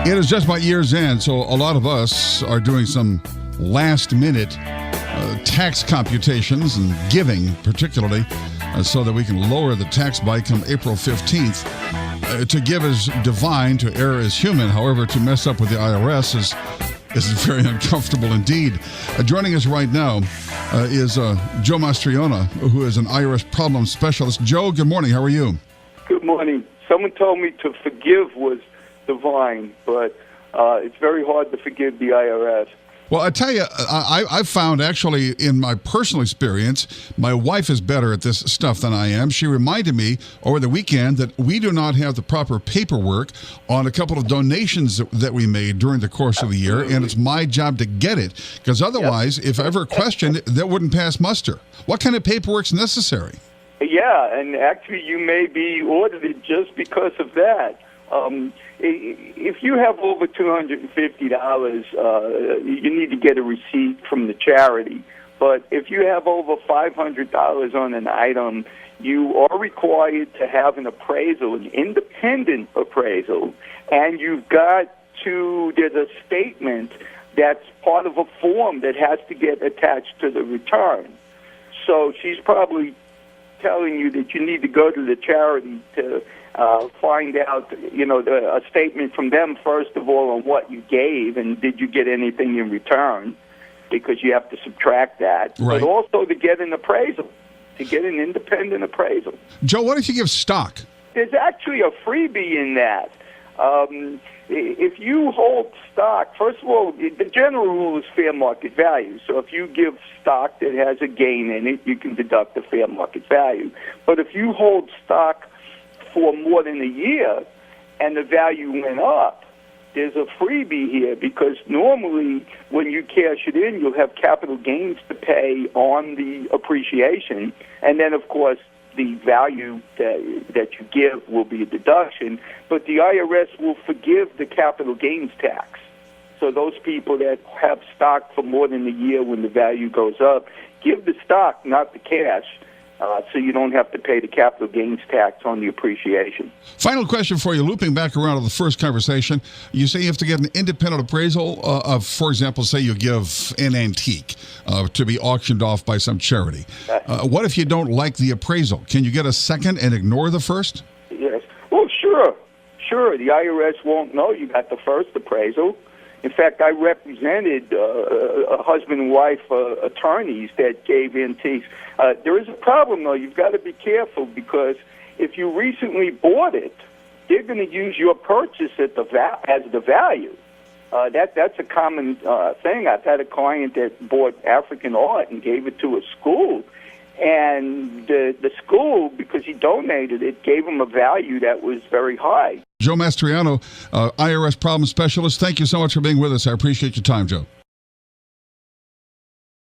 It is just about year's end, so a lot of us are doing some last-minute tax computations and giving, particularly, so that we can lower the tax bite come April 15th. To give is divine, to err is human. However, to mess up with the IRS is very uncomfortable indeed. Joining us right now is Joe Mastriano, who is an IRS problem specialist. Joe, good morning. How are you? Good morning. Someone told me to forgive was divine, but it's very hard to forgive the IRS. Well, I tell you, I've found actually in my personal experience, my wife is better at this stuff than I am. She reminded me over the weekend that we do not have the proper paperwork on a couple of donations that we made during the course of the year, and it's my job to get it, because otherwise, if ever questioned, that wouldn't pass muster. What kind of paperwork's necessary? Yeah, and actually you may be audited just because of that. If you have over $250, you need to get a receipt from the charity. But if you have over $500 on an item, you are required to have an appraisal, an independent appraisal, and there's a statement that's part of a form that has to get attached to the return. So she's probably telling you that you need to go to the charity to find out, a statement from them, first of all, on what you gave and did you get anything in return, because you have to subtract that. Right. But also to get an appraisal, to get an independent appraisal. Joe, what if you give stock? There's actually a freebie in that. If you hold stock, first of all, the general rule is fair market value. So if you give stock that has a gain in it, you can deduct the fair market value. But if you hold stock for more than a year and the value went up, there's a freebie here, because normally when you cash it in, you'll have capital gains to pay on the appreciation. And then, of course, the value that you give will be a deduction, but the IRS will forgive the capital gains tax. So those people that have stock for more than a year, when the value goes up, give the stock, not the cash, so you don't have to pay the capital gains tax on the appreciation. Final question for you, looping back around to the first conversation. You say you have to get an independent appraisal of, for example, say you give an antique to be auctioned off by some charity. What if you don't like the appraisal? Can you get a second and ignore the first? Yes. Well, sure. The IRS won't know you got the first appraisal. In fact, I represented a husband and wife attorneys that gave antiques. There is a problem, though. You've got to be careful, because if you recently bought it, they're going to use your purchase as the value. That's a common thing. I've had a client that bought African art and gave it to a school, and the school, because he donated it, gave him a value that was very high. Joe Mastriano, IRS problem specialist, thank you so much for being with us. I appreciate your time, Joe.